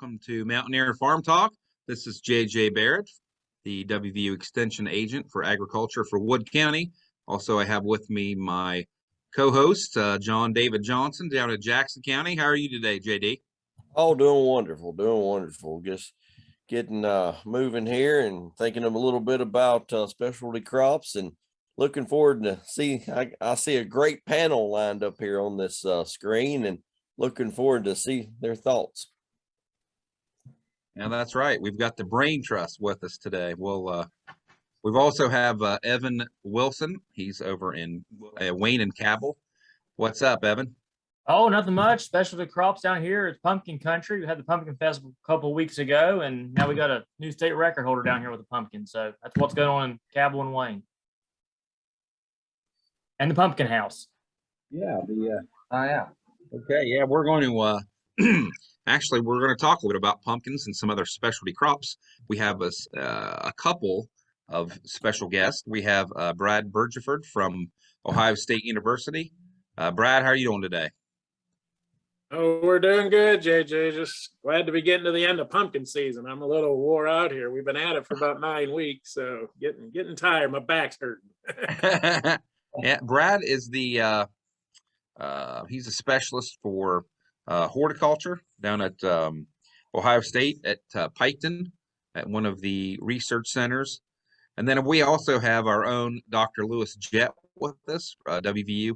welcome to Mountaineer Farm Talk. This is J.J. Barrett, the WVU Extension Agent for Agriculture for Wood County. Also, I have with me my co-host, John David Johnson, down at Jackson County. How are you today, JD? Oh, doing wonderful, doing wonderful. Just getting moving here and thinking a little bit about specialty crops and looking forward to see. I see a great panel lined up here on this screen and looking forward to see their thoughts. Yeah, that's right. We've got the Brain Trust with us today. We've also have Evan Wilson. He's over in Wayne and Cabell. What's up, Evan? Oh, nothing much. Specialty crops down here. It's pumpkin country. We had the pumpkin festival a couple of weeks ago, and now we got a new state record holder down here with a pumpkin. So that's what's going on in Cabell and Wayne. And the pumpkin house. Yeah, Okay, yeah, we're going to actually we're going to talk a little bit about pumpkins and some other specialty crops. We have a couple of special guests. We have Brad Bergefurd from Ohio State University. Brad, how are you doing today? Oh, we're doing good, JJ. Just glad to be getting to the end of pumpkin season. I'm a little wore out here. We've been at it for about 9 weeks, so getting tired. My back's hurting. Yeah, Brad is the he's a specialist for horticulture down at Ohio State at Piketon at one of the research centers. And then we also have our own Dr. Lewis Jett with us, WVU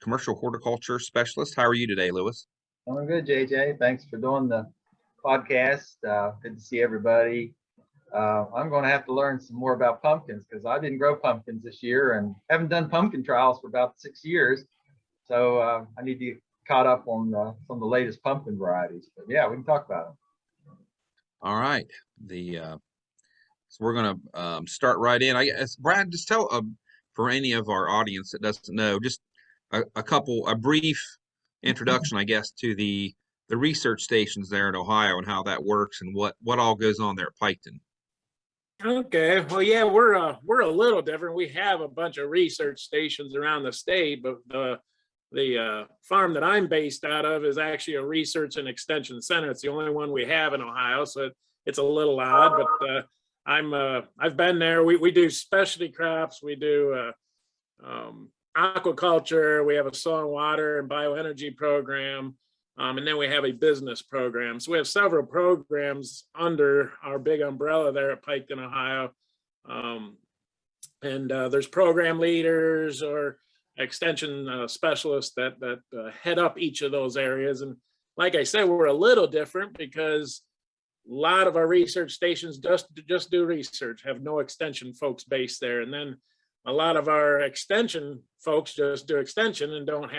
Commercial Horticulture Specialist. How are you today, Lewis? I'm good, JJ. Thanks for doing the podcast. Good to see everybody. I'm going to have to learn some more about pumpkins because I didn't grow pumpkins this year and haven't done pumpkin trials for about 6 years. So I need to get caught up on some of the latest pumpkin varieties. But yeah, we can talk about them. All right. So we're going to start right in. I guess, Brad, just tell for any of our audience that doesn't know, just a brief introduction, I guess, to the research stations there in Ohio and how that works and what all goes on there at Piketon. Okay, well, yeah, we're a little different. We have a bunch of research stations around the state, but the farm that I'm based out of is actually a research and extension center. It's the only one we have in Ohio, so it's a little odd. But I've been there. We do specialty crops. We do aquaculture. We have a soil and water and bioenergy program. And then we have a business program. So we have several programs under our big umbrella there at Piketon, Ohio. And there's program leaders or extension specialists that head up each of those areas. And like I said, we're a little different because a lot of our research stations just do research, have no extension folks based there. And then a lot of our extension folks just do extension and don't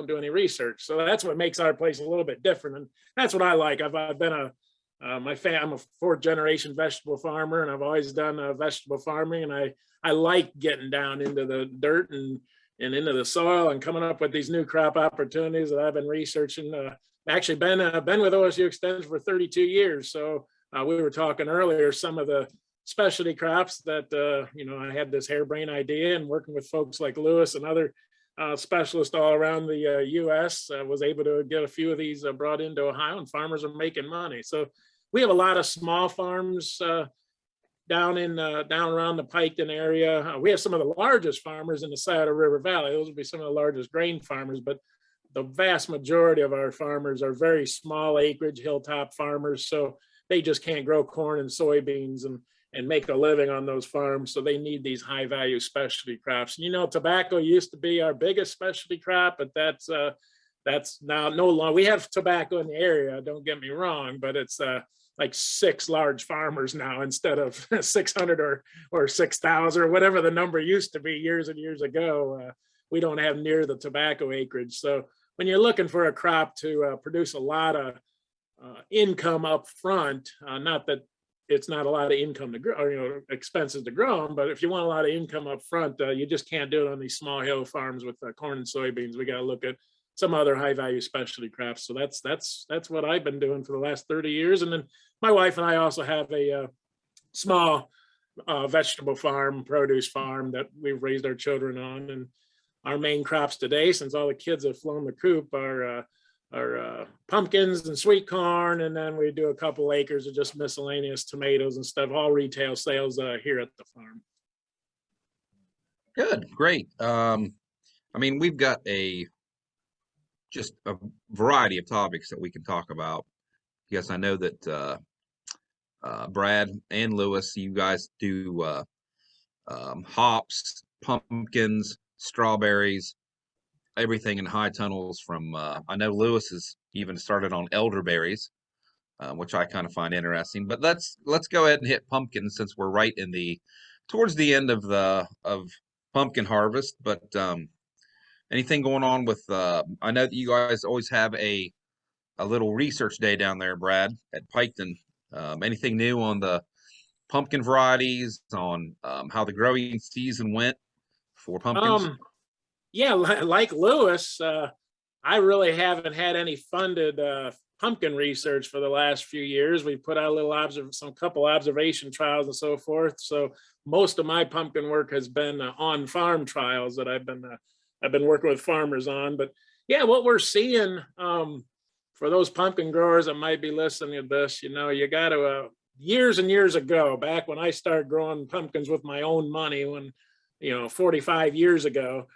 do any research. So that's what makes our place a little bit different. And that's what I like. I've been I'm a fourth generation vegetable farmer, and I've always done vegetable farming. And I like getting down into the dirt and into the soil and coming up with these new crop opportunities that I've been researching. Actually been with OSU Extension for 32 years. So we were talking earlier, some of the specialty crops that, I had this harebrained idea, and working with folks like Lewis and other specialists all around the U.S. Was able to get a few of these brought into Ohio, and farmers are making money. So we have a lot of small farms down around the Piketon area. We have some of the largest farmers in the Scioto River Valley. Those would be some of the largest grain farmers, but the vast majority of our farmers are very small acreage hilltop farmers. So they just can't grow corn and soybeans and make a living on those farms. So they need these high value specialty crops. And, tobacco used to be our biggest specialty crop, but that's now no longer. We have tobacco in the area, don't get me wrong, but it's like 6 large farmers now instead of 600 or 6,000 or whatever the number used to be years and years ago. We don't have near the tobacco acreage. So when you're looking for a crop to produce a lot of income up front, not that it's not a lot of income to grow, or, expenses to grow them, but if you want a lot of income up front, you just can't do it on these small hill farms with corn and soybeans. We got to look at some other high value specialty crops. So that's what I've been doing for the last 30 years. And then my wife and I also have a small vegetable farm, produce farm that we've raised our children on. And our main crops today, since all the kids have flown the coop, are pumpkins and sweet corn, and then we do a couple acres of just miscellaneous tomatoes and stuff, all retail sales here at the farm. Good, great. I mean, we've got just a variety of topics that we can talk about. Yes, I know that Brad and Lewis, you guys do hops, pumpkins, strawberries, everything in high tunnels from, I know Lewis has even started on elderberries, which I kind of find interesting. But let's go ahead and hit pumpkins since we're right in towards the end of pumpkin harvest. But anything going on with, I know that you guys always have a little research day down there, Brad, at Piketon. Anything new on the pumpkin varieties, on how the growing season went for pumpkins? Yeah, like Lewis, I really haven't had any funded pumpkin research for the last few years. We put out a couple observation trials and so forth. So most of my pumpkin work has been on farm trials that I've been working with farmers on. But yeah, what we're seeing for those pumpkin growers that might be listening to this, you got to years and years ago, back when I started growing pumpkins with my own money, when 45 years ago.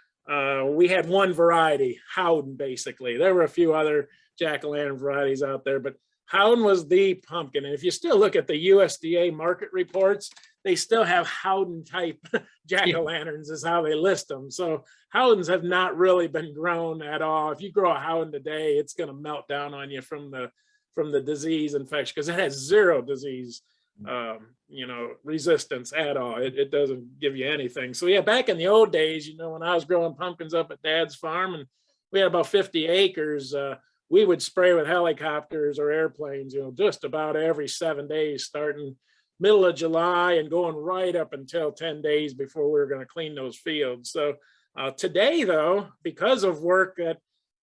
We had one variety, Howden, basically. There were a few other jack-o'-lantern varieties out there, but Howden was the pumpkin. And if you still look at the USDA market reports, they still have Howden type jack-o'-lanterns is how they list them. So Howdens have not really been grown at all. If you grow a Howden today, it's going to melt down on you from the disease infection, because it has zero disease resistance at all. It doesn't give you anything. So yeah, back in the old days, when I was growing pumpkins up at Dad's farm and we had about 50 acres, we would spray with helicopters or airplanes, just about every 7 days, starting middle of July and going right up until 10 days before we were going to clean those fields. So today, though, because of work that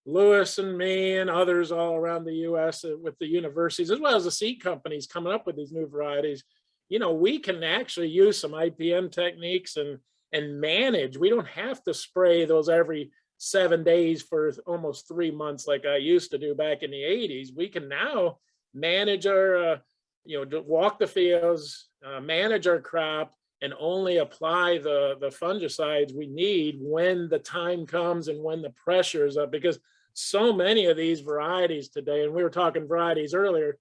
Lewis and me and others all around the U.S. with the universities, as well as the seed companies coming up with these new varieties, we can actually use some IPM techniques and manage. We don't have to spray those every 7 days for almost 3 months like I used to do back in the 80s. We can now manage our, walk the fields, manage our crop, and only apply the fungicides we need when the time comes and when the pressure is up. Because so many of these varieties today, and we were talking varieties earlier,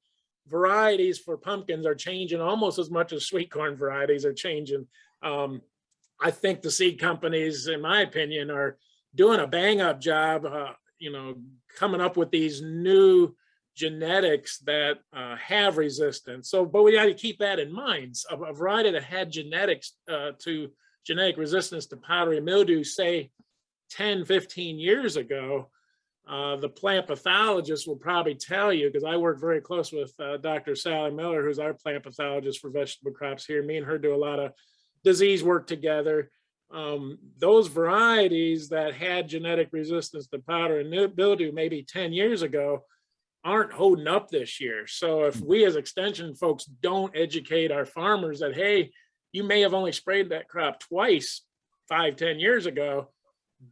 varieties for pumpkins are changing almost as much as sweet corn varieties are changing. I think the seed companies, in my opinion, are doing a bang up job, coming up with these new genetics that have resistance. So, but we got to keep that in mind. A variety that had genetic resistance to powdery mildew, say 10, 15 years ago, the plant pathologist will probably tell you, because I work very close with Dr. Sally Miller, who's our plant pathologist for vegetable crops here. Me and her do a lot of disease work together. Those varieties that had genetic resistance to powdery mildew maybe 10 years ago aren't holding up this year. So if we as extension folks don't educate our farmers that, hey, you may have only sprayed that crop twice 5-10 years ago,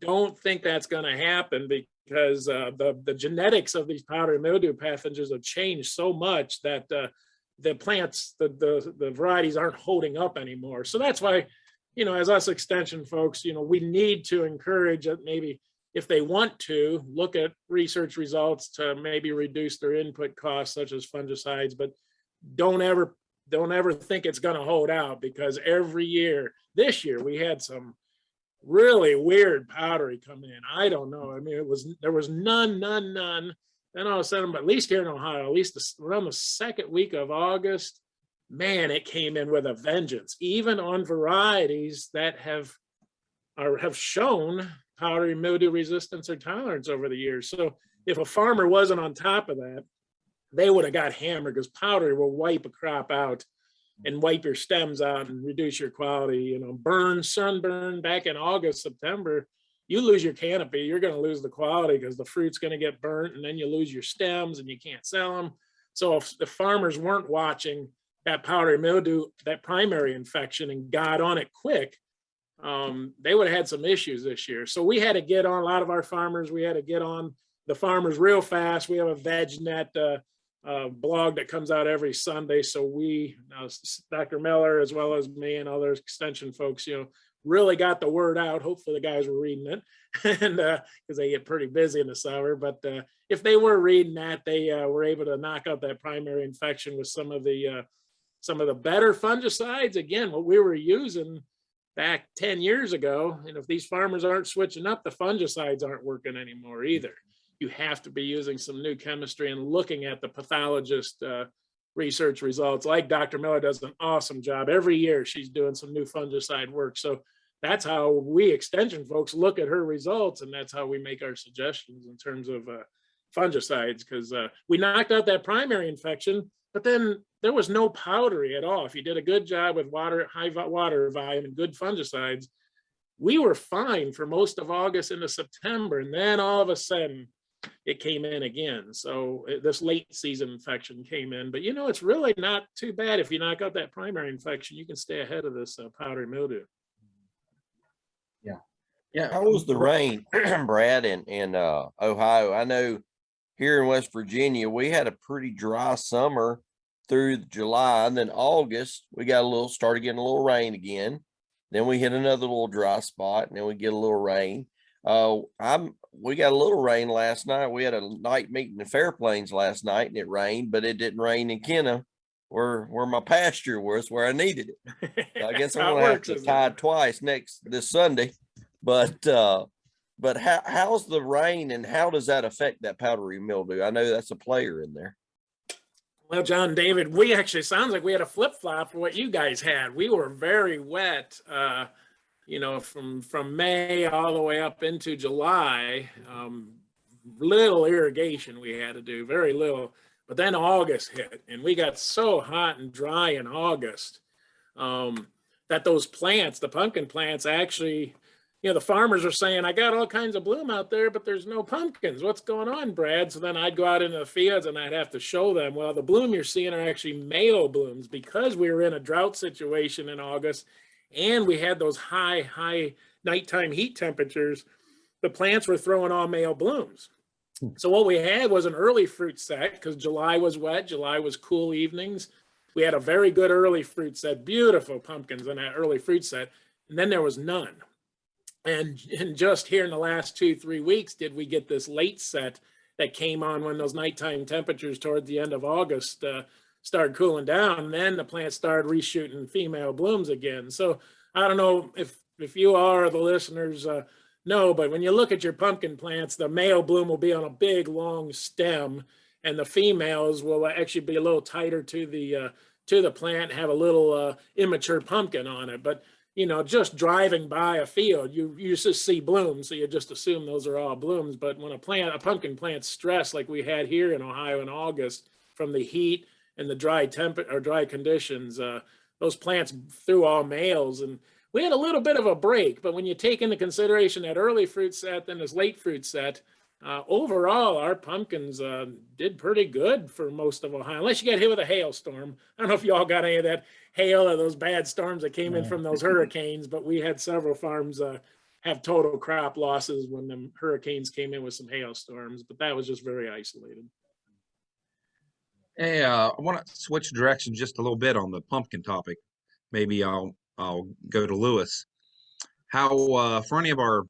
don't think that's going to happen, because the genetics of these powdery mildew pathogens have changed so much that the plants, the varieties aren't holding up anymore. So that's why, as us extension folks, we need to encourage that maybe if they want to look at research results to maybe reduce their input costs, such as fungicides, but don't ever think it's going to hold out, because every year, this year, we had some really weird powdery come in. I don't know. I mean, there was none. Then all of a sudden, at least here in Ohio, at least around the second week of August, man, it came in with a vengeance, even on varieties that have shown powdery mildew resistance or tolerance over the years. So if a farmer wasn't on top of that, they would have got hammered, because powdery will wipe a crop out and wipe your stems out and reduce your quality. Sunburn back in August, September, you lose your canopy, you're going to lose the quality, because the fruit's going to get burnt, and then you lose your stems and you can't sell them. So if the farmers weren't watching that powdery mildew, that primary infection, and got on it quick, they would have had some issues this year. So we had to get on, a lot of our farmers, we had to get on the farmers real fast. We have a VegNet blog that comes out every Sunday. So we, Dr. Miller, as well as me and other extension folks, really got the word out. Hopefully the guys were reading it, and because they get pretty busy in the summer. But if they were reading that, they were able to knock out that primary infection with some of the better fungicides. Again, what we were using back 10 years ago, and if these farmers aren't switching up, the fungicides aren't working anymore either. You have to be using some new chemistry and looking at the pathologist research results. Like Dr. Miller does an awesome job. Every year she's doing some new fungicide work. So that's how we extension folks look at her results, and that's how we make our suggestions in terms of fungicides, because we knocked out that primary infection, but then there was no powdery at all. If you did a good job with high water volume and good fungicides, we were fine for most of August into September. And then all of a sudden it came in again. So this late season infection came in, but it's really not too bad. If you knock out that primary infection, you can stay ahead of this powdery mildew. Yeah. How was the rain, Brad, in Ohio? I know here in West Virginia, we had a pretty dry summer through July, and then August, we started getting a little rain again. Then we hit another little dry spot, and then we get a little rain. We got a little rain last night. We had a night meeting in Fair Plains last night, and it rained, but it didn't rain in Kenna, where my pasture was, where I needed it. So I guess I'm gonna have to tide twice this Sunday. But how's the rain, and how does that affect that powdery mildew? I know that's a player in there. Well, John David, we actually sounds like we had a flip-flop for what you guys had. We were very wet, from May all the way up into July. Little irrigation we had to do, very little. But then August hit, and we got so hot and dry in August that those plants, the pumpkin plants, actually, the farmers are saying, I got all kinds of bloom out there, but there's no pumpkins. What's going on, Brad? So then I'd go out into the fields and I'd have to show them, well, the bloom you're seeing are actually male blooms, because we were in a drought situation in August and we had those high nighttime heat temperatures. The plants were throwing all male blooms. So what we had was an early fruit set, because July was wet, July was cool evenings. We had a very good early fruit set, beautiful pumpkins in that early fruit set, and then there was none. And just here in the last 2-3 weeks, did we get this late set that came on when those nighttime temperatures toward the end of August started cooling down. And then the plants started reshooting female blooms again. So I don't know if you are, the listeners know, but when you look at your pumpkin plants, the male bloom will be on a big long stem, and the females will actually be a little tighter to the plant, have a little immature pumpkin on it. But just driving by a field, you just see blooms, so you just assume those are all blooms. But when a pumpkin plant's stressed, like we had here in Ohio in August from the heat and the dry conditions, those plants threw all males, and we had a little bit of a break. But when you take into consideration that early fruit set, then this late fruit set, overall, our pumpkins did pretty good for most of Ohio, unless you got hit with a hailstorm. I don't know if y'all got any of that hail or those bad storms that came in from those hurricanes, but we had several farms have total crop losses when the hurricanes came in with some hailstorms, but that was just very isolated. Hey, I want to switch directions just a little bit on the pumpkin topic. Maybe I'll go to Lewis. How, for any of our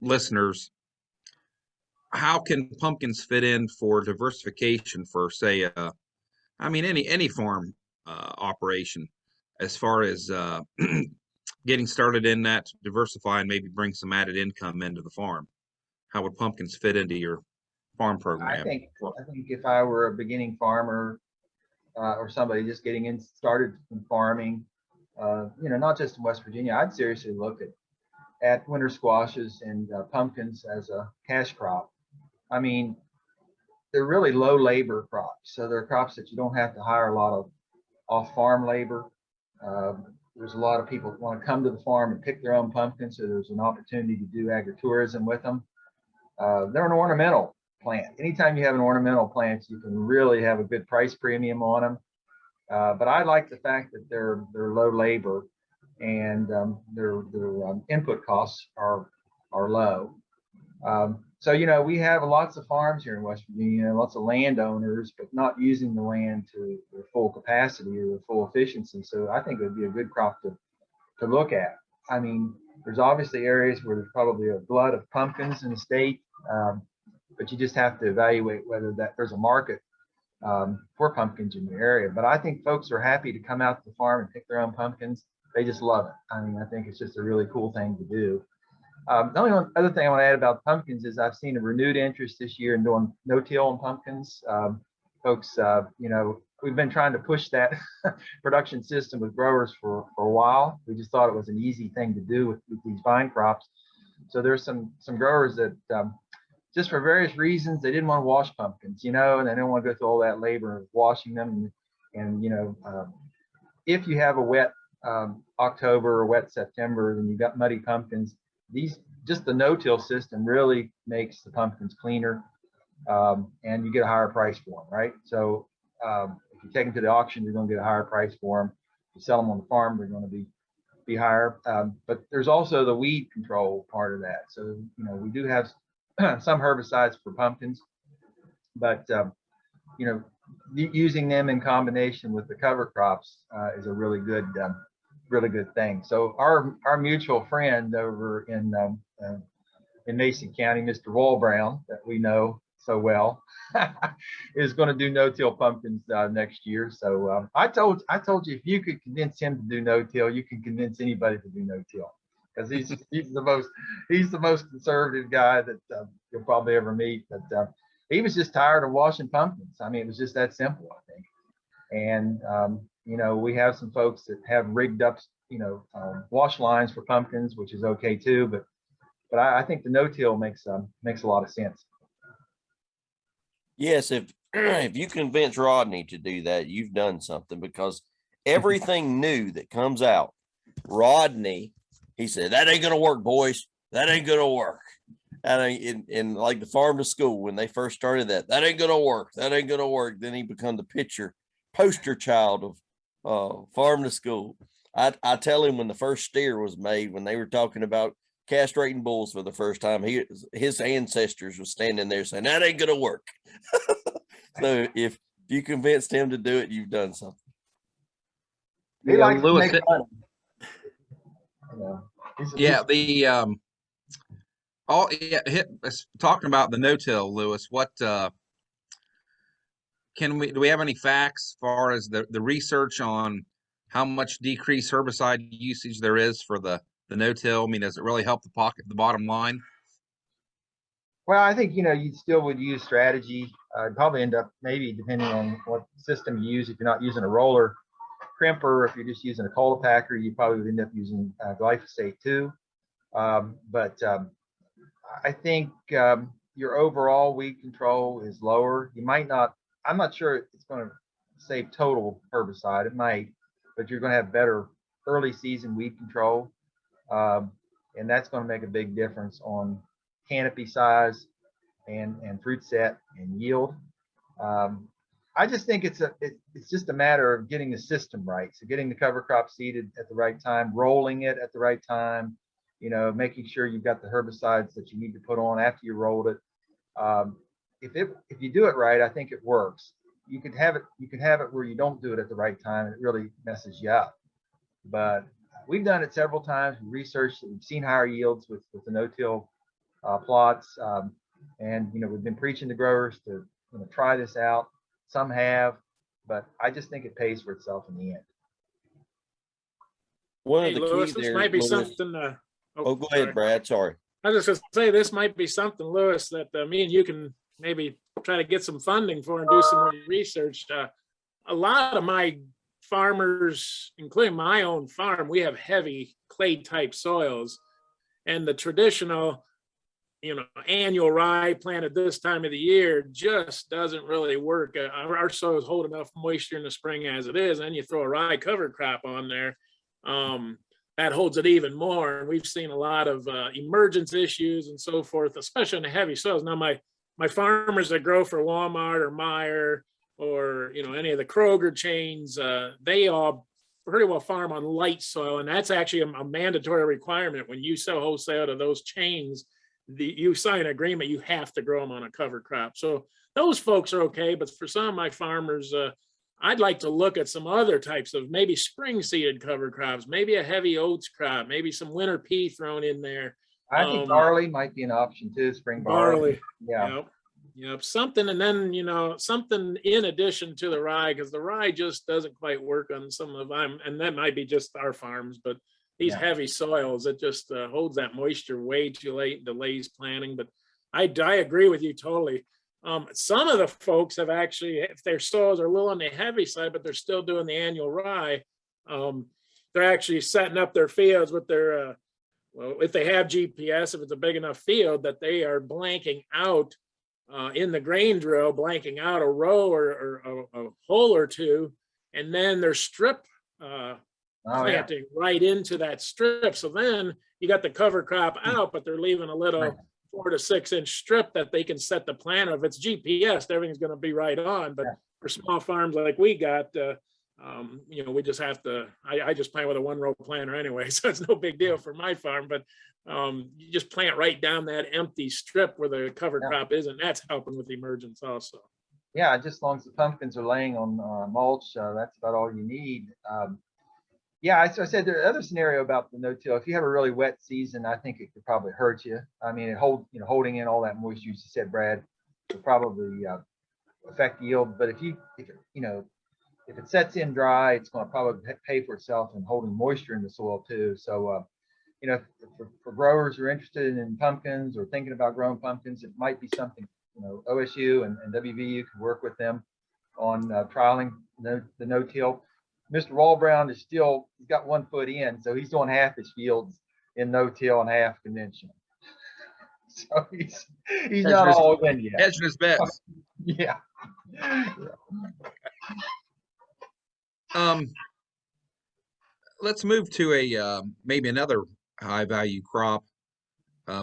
listeners, how can pumpkins fit in for diversification for, say, any farm operation, as far as getting started in that, to diversify and maybe bring some added income into the farm? How would pumpkins fit into your farm program? I think if I were a beginning farmer or somebody just getting started in farming, not just in West Virginia, I'd seriously look at winter squashes and pumpkins as a cash crop. I mean, they're really low labor crops. So they're crops that you don't have to hire a lot of off-farm labor. There's a lot of people that want to come to the farm and pick their own pumpkins, so there's an opportunity to do agritourism with them. They're an ornamental plant. Anytime you have an ornamental plant, you can really have a good price premium on them. But I like the fact that they're low labor and their input costs are low. So, we have lots of farms here in West Virginia, lots of landowners, but not using the land to their full capacity or their full efficiency. So I think it would be a good crop to look at. I mean, there's obviously areas where there's probably a glut of pumpkins in the state, but you just have to evaluate whether there's a market for pumpkins in your area. But I think folks are happy to come out to the farm and pick their own pumpkins. They just love it. I mean, I think it's just a really cool thing to do. The only other thing I want to add about pumpkins is I've seen a renewed interest this year in doing no-till on pumpkins. Folks, we've been trying to push that production system with growers for a while. We just thought it was an easy thing to do with these vine crops. So there's some growers that just for various reasons, they didn't want to wash pumpkins, and they didn't want to go through all that labor of washing them. And if you have a wet October or wet September, then you've got muddy pumpkins. Just the no-till system really makes the pumpkins cleaner, and you get a higher price for them, right? So if you take them to the auction, you're going to get a higher price for them. If you sell them on the farm, they're going to be higher. But there's also the weed control part of that. So we do have some herbicides for pumpkins, but using them in combination with the cover crops is a really good thing. So our mutual friend over in Mason County, Mr. Wall Brown, that we know so well, is going to do no-till pumpkins next year. So I told you, if you could convince him to do no-till, you can convince anybody to do no-till, because he's the most conservative guy that you'll probably ever meet. But he was just tired of washing pumpkins. I mean, it was just that simple, I think. And we have some folks that have rigged up, wash lines for pumpkins, which is okay too. But I think the no-till makes a lot of sense. Yes, if you convince Rodney to do that, you've done something, because everything new that comes out, Rodney, he said, that ain't gonna work, boys. That ain't gonna work. And in like the farm to school, when they first started that ain't gonna work. That ain't gonna work. Then he become the poster child of farm to school. I tell him, when the first steer was made, when they were talking about castrating bulls for the first time, his ancestors were standing there saying, that ain't gonna work. So if you convinced him to do it, you've done something. He likes to Lewis, make fun. Talking about the no-till, Lewis, what do we have any facts as far as the research on how much decreased herbicide usage there is for the no-till? I mean, does it really help the bottom line? Well, I think, you still would use strategy. Probably end up, maybe depending on what system you use, if you're not using a roller crimper, if you're just using a Colopacker, you probably would end up using glyphosate too. But I think your overall weed control is lower. You might not, I'm not sure it's going to save total herbicide. It might, but you're going to have better early season weed control. And that's going to make a big difference on canopy size and fruit set and yield. I just think it's just a matter of getting the system right. So getting the cover crop seeded at the right time, rolling it at the right time, making sure you've got the herbicides that you need to put on after you rolled it. If you do it right, I think it works. You could have it where you don't do it at the right time, and it really messes you up. But we've done it several times. We researched it. We've seen higher yields with the no-till plots, and we've been preaching to growers to try this out. Some have, but I just think it pays for itself in the end. One Hey, of the Lewis, keys this there, might be Lewis, something. go Sorry. ahead, Brad. Sorry. I was just gonna say, this might be something, Lewis, that me and you can maybe try to get some funding for and do some more research. A lot of my farmers, including my own farm, we have heavy clay type soils, and the traditional, annual rye planted this time of the year just doesn't really work. Our soils hold enough moisture in the spring as it is, and you throw a rye cover crop on there, that holds it even more. And we've seen a lot of emergence issues and so forth, especially in the heavy soils. Now, my farmers that grow for Walmart or Meijer or any of the Kroger chains, they all pretty well farm on light soil, and that's actually a mandatory requirement when you sell wholesale to those chains. you sign an agreement, you have to grow them on a cover crop. So those folks are okay, but for some of my farmers, I'd like to look at some other types of maybe spring seeded cover crops, maybe a heavy oats crop, maybe some winter pea thrown in there. I think barley might be an option too, spring barley. Yeah. Yep. Something, and then, something in addition to the rye, because the rye just doesn't quite work on some of them. And that might be just our farms, but these heavy soils, it just holds that moisture way too late and delays planting. But I agree with you totally. Some of the folks have actually, if their soils are a little on the heavy side, but they're still doing the annual rye, they're actually setting up their fields with their, well, if they have GPS, if it's a big enough field, that they are blanking out in the grain drill, blanking out a row or a hole or two, and then they're strip planting right into that strip. So then you got the cover crop out, but they're leaving a little 4 to 6 inch strip that they can set the planter. If it's GPS, everything's going to be right on. But for small farms like we got, we just have to, I just plant with a 1 row planter anyway, so it's no big deal for my farm. But you just plant right down that empty strip where the cover crop is, and that's helping with emergence also. Yeah, just as long as the pumpkins are laying on mulch, that's about all you need. So I said the other scenario about the no-till, if you have a really wet season, I think it could probably hurt you. I mean, holding in all that moisture, you said, Brad, will probably affect yield. But if it sets in dry, it's going to probably pay for itself in holding moisture in the soil too. So, for growers who are interested in pumpkins or thinking about growing pumpkins, it might be something, OSU and WVU could work with them on trialing the no-till. Mr. Walbrown is still, he's got 1 foot in, so he's doing half his fields in no-till and half conventional. So he's not all in yet. Hedging his bets. Yeah. Let's move to a maybe another high value crop,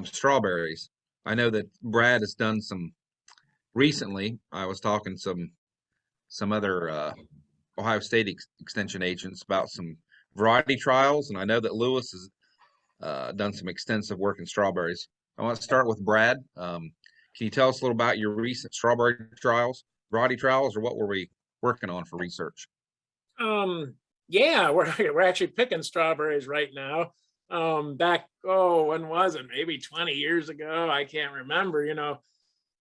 strawberries. I know that Brad has done some recently. I was talking some other Ohio State extension agents about some variety trials, and I know that Lewis has done some extensive work in strawberries. I want to start with Brad. Can you tell us a little about your recent strawberry trials, variety trials, or what were we working on for research? We're actually picking strawberries right now. When was it? Maybe 20 years ago. I can't remember.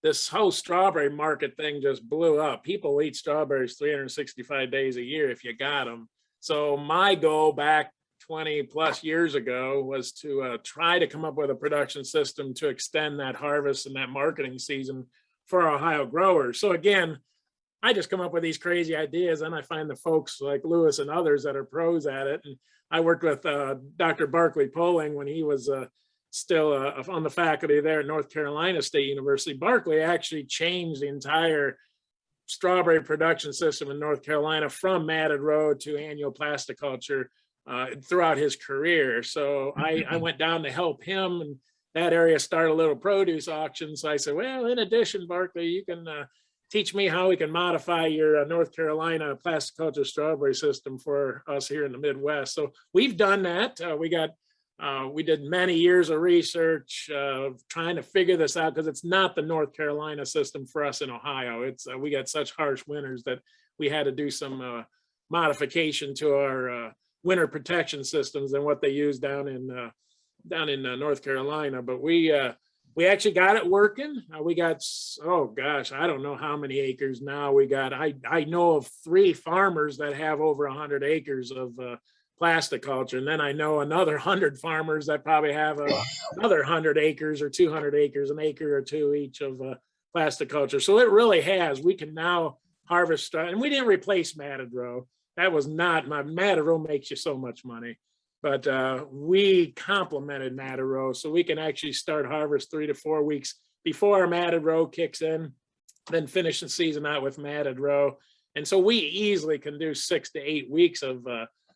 This whole strawberry market thing just blew up. People eat strawberries 365 days a year if you got them. So my goal back 20 plus years ago was to try to come up with a production system to extend that harvest and that marketing season for Ohio growers. So again, I just come up with these crazy ideas, and I find the folks like Lewis and others that are pros at it. And I worked with Dr. Barclay Poling when he was still on the faculty there at North Carolina State University. Barclay actually changed the entire strawberry production system in North Carolina from matted row to annual plasticulture throughout his career. So I went down to help him, and that area started a little produce auction. So I said, well, in addition, Barclay, you can teach me how we can modify your North Carolina plasticulture strawberry system for us here in the Midwest. So we've done that. We did many years of research trying to figure this out, because it's not the North Carolina system for us in Ohio. It's we got such harsh winters that we had to do some modification to our winter protection systems than what they use down in North Carolina. But we actually got it working. We got, I don't know how many acres now we got. I know of 3 farmers that have over 100 acres of plasticulture. And then I know another 100 farmers that probably have another 100 acres or 200 acres, an acre or 2 each of plasticulture. So it really has. We can now harvest, and we didn't replace matted row. That was not, my matted row makes you so much money. But we complemented matted row, so we can actually start harvest 3 to 4 weeks before our matted row kicks in, then finish the season out with matted row. And so we easily can do 6 to 8 weeks of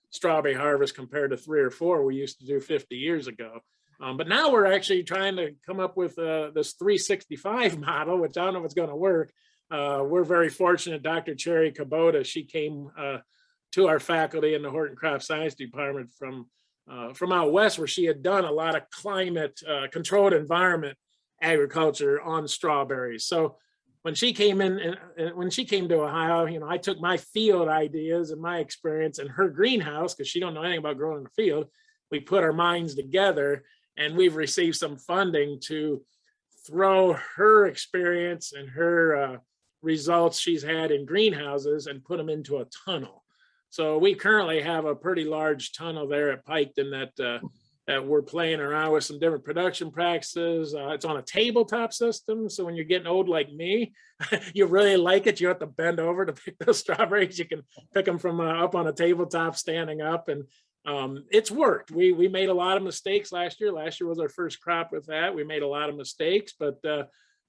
strawberry harvest compared to 3 or 4 we used to do 50 years ago. But now we're actually trying to come up with this 365 model, which I don't know if it's going to work. We're very fortunate. Dr. Cherry Kubota, she came to our faculty in the Hort and Crop Science Department from out west, where she had done a lot of climate controlled environment agriculture on strawberries. So when she came in, and when she came to Ohio, you know, I took my field ideas and my experience in her greenhouse, because she don't know anything about growing in the field. We put our minds together, and we've received some funding to throw her experience and her results she's had in greenhouses and put them into a tunnel. So we currently have a pretty large tunnel there at Piketon that we're playing around with some different production practices. It's on a tabletop system. So when you're getting old like me, you really like it. You have to bend over to pick those strawberries. You can pick them from up on a tabletop standing up, and it's worked. We made a lot of mistakes last year. Last year was our first crop with that. We made a lot of mistakes, but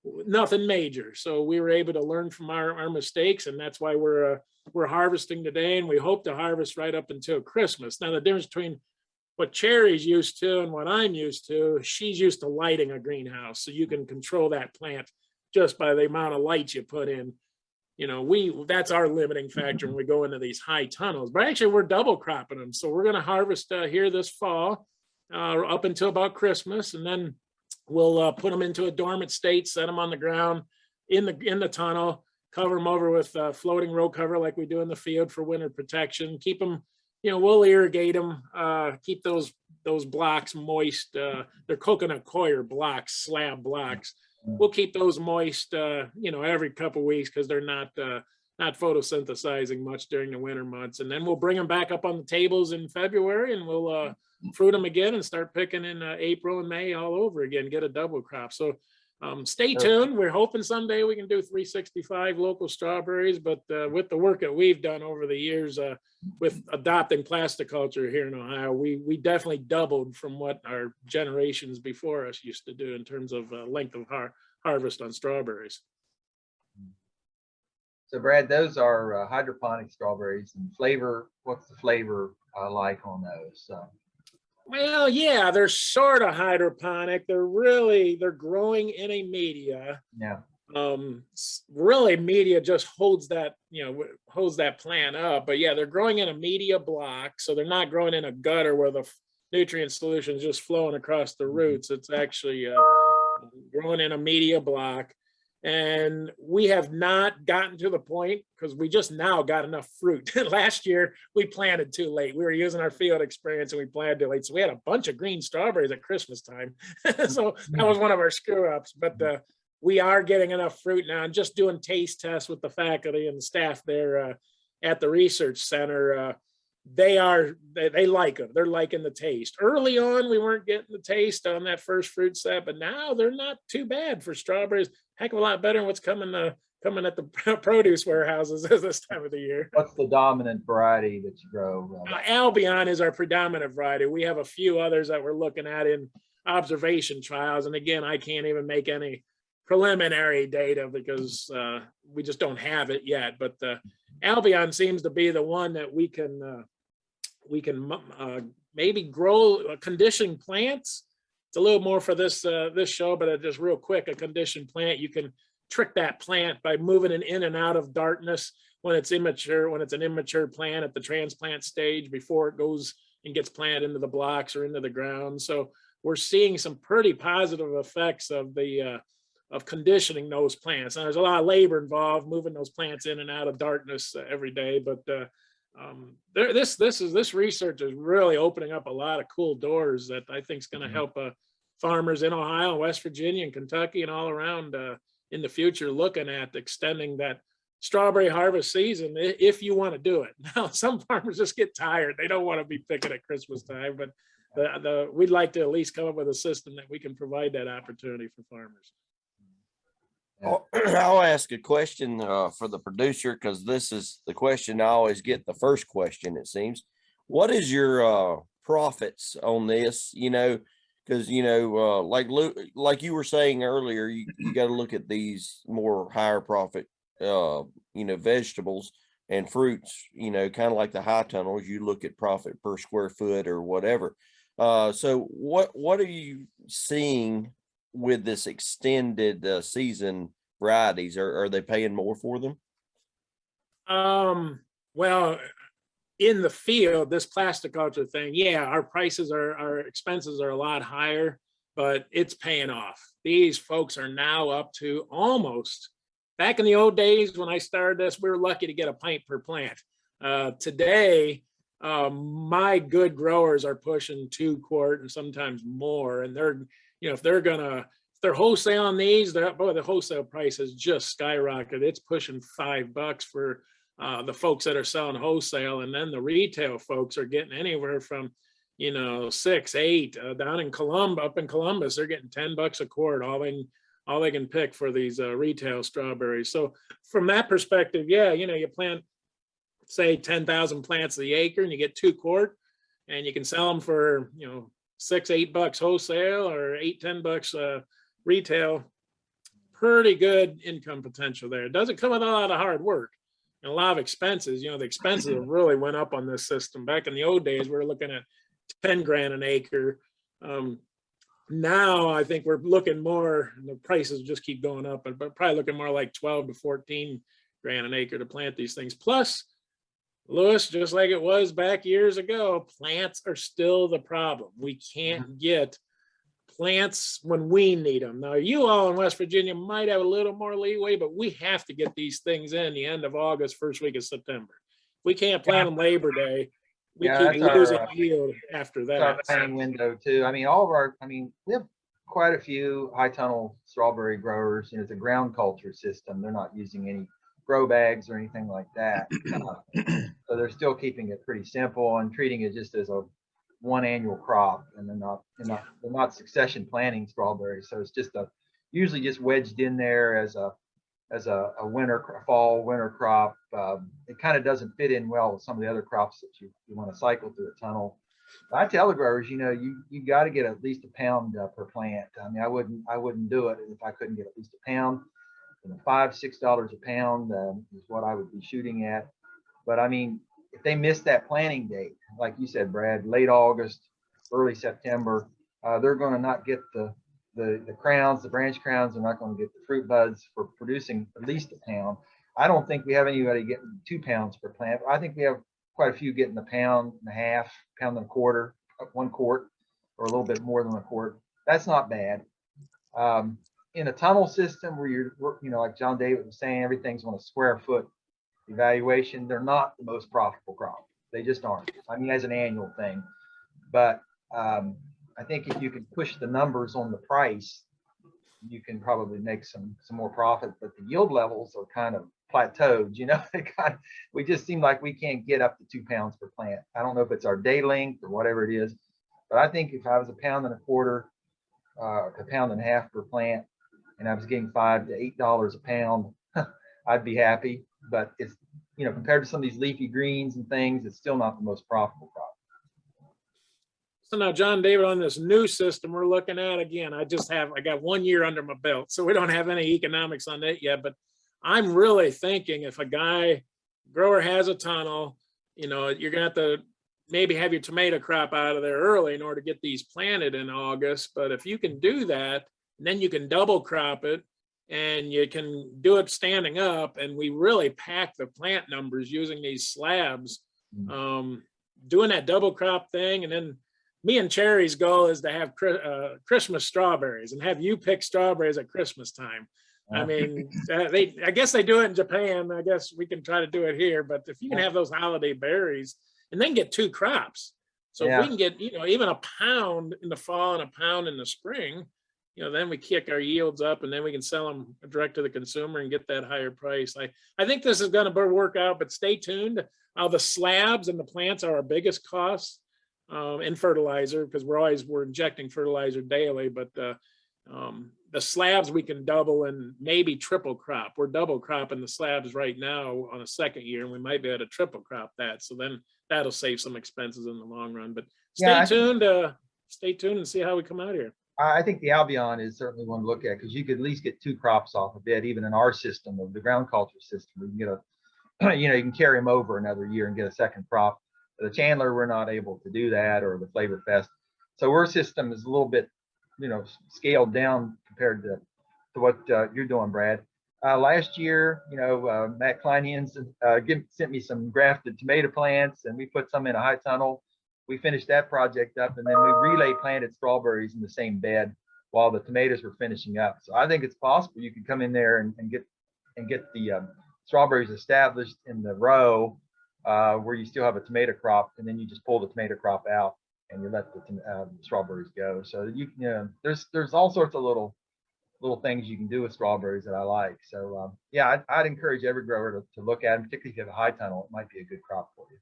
nothing major. So we were able to learn from our mistakes, and that's why we're harvesting today, and we hope to harvest right up until Christmas. Now, the difference between what Cherry's used to and what I'm used to, she's used to lighting a greenhouse, so you can control that plant just by the amount of light you put in. You know, that's our limiting factor when we go into these high tunnels. But actually, we're double cropping them, so we're going to harvest here this fall up until about Christmas, and then we'll put them into a dormant state, set them on the ground in the tunnel, cover them over with floating row cover like we do in the field for winter protection. Keep them, you know, we'll irrigate them, keep those blocks moist. They're coconut coir blocks, slab blocks. We'll keep those moist, you know, every couple of weeks, because they're not photosynthesizing much during the winter months. And then we'll bring them back up on the tables in February, and we'll fruit them again and start picking in April and May all over again, get a double crop. So stay tuned. We're hoping someday we can do 365 local strawberries, but with the work that we've done over the years with adopting plasticulture here in Ohio, we definitely doubled from what our generations before us used to do in terms of length of harvest on strawberries. So Brad, those are hydroponic strawberries, and flavor, what's the flavor like on those? Well, yeah, they're sort of hydroponic. They're growing in a media. Yeah. Really, media just holds that plant up. But yeah, they're growing in a media block, so they're not growing in a gutter where the nutrient solution is just flowing across the roots. It's actually growing in a media block. And we have not gotten to the point, because we just now got enough fruit. Last year, we planted too late. We were using our field experience and we planted too late. So we had a bunch of green strawberries at Christmas time. So that was one of our screw ups. But we are getting enough fruit now, and just doing taste tests with the faculty and the staff there at the research center. They like them. They're liking the taste. Early on, we weren't getting the taste on that first fruit set, but now they're not too bad for strawberries. Heck of a lot better than what's coming at the produce warehouses this time of the year. What's the dominant variety that you grow? Albion is our predominant variety. We have a few others that we're looking at in observation trials. And again, I can't even make any preliminary data because we just don't have it yet. But Albion seems to be the one that we can maybe grow conditioned plants. It's a little more for this show, but just real quick, a conditioned plant, you can trick that plant by moving it in and out of darkness when it's immature, when it's an immature plant at the transplant stage before it goes and gets planted into the blocks or into the ground. So we're seeing some pretty positive effects of conditioning those plants. Now, there's a lot of labor involved moving those plants in and out of darkness every day, but this research is really opening up a lot of cool doors that I think is going to help farmers in Ohio, West Virginia, and Kentucky, and all around in the future, looking at extending that strawberry harvest season if you want to do it. Now, some farmers just get tired; they don't want to be picking at Christmas time, but we'd like to at least come up with a system that we can provide that opportunity for farmers. I'll ask a question for the producer, because this is the question I always get, the first question, it seems. What is your profits on this? You know, because, you know, like you were saying earlier, you got to look at these more higher profit, you know, vegetables and fruits, you know, kind of like the high tunnels, you look at profit per square foot or whatever. So what are you seeing with this extended season varieties? Are they paying more for them? Well, in the field, this plasticulture thing, yeah, our expenses are a lot higher, but it's paying off. these folks are now up to almost, back in the old days when I started this, we were lucky to get a pint per plant. Today, my good growers are pushing 2 quart and sometimes more. And they're, if they're wholesaling these, boy, the wholesale price has just skyrocketed. It's pushing $5 for the folks that are selling wholesale. And then the retail folks are getting anywhere from, 6, 8 down in up in Columbus, they're getting $10 a quart, all they can pick for these retail strawberries. So from that perspective, yeah, you plant, say 10,000 plants of the acre and you get 2 quart and you can sell them for, $6, $8 wholesale or $8, $10 retail. Pretty good income potential there. It doesn't come with a lot of hard work and a lot of expenses. The expenses have really went up on this system. Back in the old days, we were looking at 10 grand an acre. Now I think we're looking more, and the prices just keep going up, but probably looking more like 12 to 14 grand an acre to plant these things. Plus, Lewis, just like it was back years ago, plants are still the problem. We can't get plants when we need them. Now, you all in West Virginia might have a little more leeway, but we have to get these things in the end of August, first week of September. We can't plant them Labor Day. We keep losing yield after that. Our planting window too. I mean, we have quite a few high tunnel strawberry growers. It's a ground culture system. They're not using any grow bags or anything like that. So they're still keeping it pretty simple and treating it just as a one annual crop, and they're not succession planting strawberries. So it's just usually just wedged in there as a fall winter crop. It kind of doesn't fit in well with some of the other crops that you want to cycle through a tunnel. But I tell the growers, you got to get at least a pound per plant. I mean, I wouldn't do it if I couldn't get at least a pound. $5, $6 a pound is what I would be shooting at. But I mean, if they miss that planting date, like you said, Brad, late August, early September, they're going to not get the crowns, the branch crowns. They're not going to get the fruit buds for producing at least a pound. I don't think we have anybody getting 2 pounds per plant. I think we have quite a few getting 1.5 pounds, 1.25 pounds, 1 quart, or a little bit more than 1 quart. That's not bad. In a tunnel system where you're, like John David was saying, everything's on a square foot evaluation, they're not the most profitable crop. They just aren't. I mean, as an annual thing. But I think if you can push the numbers on the price, you can probably make some more profit. But the yield levels are kind of plateaued. We just seem like we can't get up to 2 pounds per plant. I don't know if it's our day length or whatever it is, but I think if I was 1.25 pounds, 1.5 pounds per plant, and I was getting $5 to $8 a pound, I'd be happy. But it's, compared to some of these leafy greens and things, it's still not the most profitable crop. So now, John David, on this new system we're looking at, again, I got 1 year under my belt, so we don't have any economics on that yet. But I'm really thinking if a grower has a tunnel, you're gonna have to maybe have your tomato crop out of there early in order to get these planted in August. But if you can do that, then you can double crop it and you can do it standing up. And we really pack the plant numbers using these slabs, doing that double crop thing. And then me and Cherry's goal is to have Christmas strawberries and have you pick strawberries at Christmas time. I mean, I guess they do it in Japan. I guess we can try to do it here. But if you can have those holiday berries and then get 2 crops. So if we can get, even 1 pound in the fall and 1 pound in the spring, then we kick our yields up and then we can sell them direct to the consumer and get that higher price. I think this is going to work out, but stay tuned. The slabs and the plants are our biggest costs in fertilizer, because we're injecting fertilizer daily, but the slabs we can double and maybe triple crop. We're double cropping the slabs right now on a second year, and we might be able to triple crop that. So then that'll save some expenses in the long run. But stay tuned and see how we come out here. I think the Albion is certainly one to look at, because you could at least get 2 crops off of it, even in our system of the ground culture system. We can get you can carry them over another year and get a second crop. The Chandler, we're not able to do that, or the Flavor Fest. So our system is a little bit, scaled down compared to what you're doing, Brad. Last year, Matt Kleinians sent me some grafted tomato plants, and we put some in a high tunnel. We finished that project up, and then we relay planted strawberries in the same bed. while the tomatoes were finishing up. So I think it's possible you could come in there and get the strawberries established in the row where you still have a tomato crop, and then you just pull the tomato crop out and you let the strawberries go. So there's all sorts of little things you can do with strawberries that I like. So yeah, I'd encourage every grower to look at them, particularly if you have a high tunnel. It might be a good crop for you.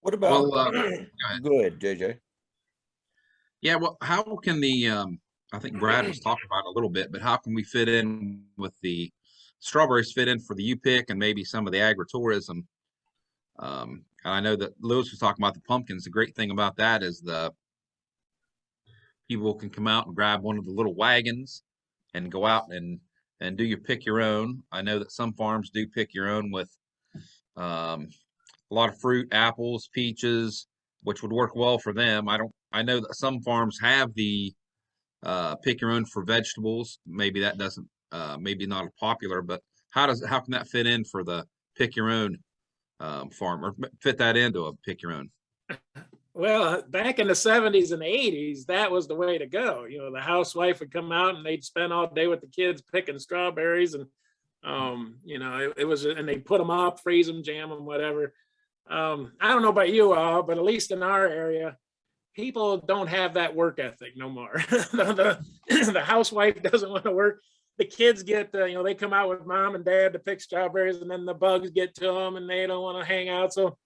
What about, Well, go ahead, JJ. yeah, well, how can I think Brad was talking about it a little bit, but how can we fit in with the strawberries fit in for the U-pick and maybe some of the agritourism? And I know that Lewis was talking about the pumpkins. The great thing about that is the people can come out and grab one of the little wagons and go out and do your pick your own. I know that some farms do pick your own with a lot of fruit, apples, peaches, which would work well for them. I know that some farms have the pick your own for vegetables. Maybe that doesn't maybe not popular, but how can that fit in for the pick your own farm, or fit that into a pick your own? Well, back in the 70s and 80s, that was the way to go. You know, the housewife would come out and they'd spend all day with the kids picking strawberries, and you know, it was, and they put them up, freeze them, jam them, whatever. I don't know about you all, but at least in our area, people don't have that work ethic no more. The housewife doesn't want to work. The kids get, you know, they come out with mom and dad to pick strawberries, and then the bugs get to them and they don't want to hang out. So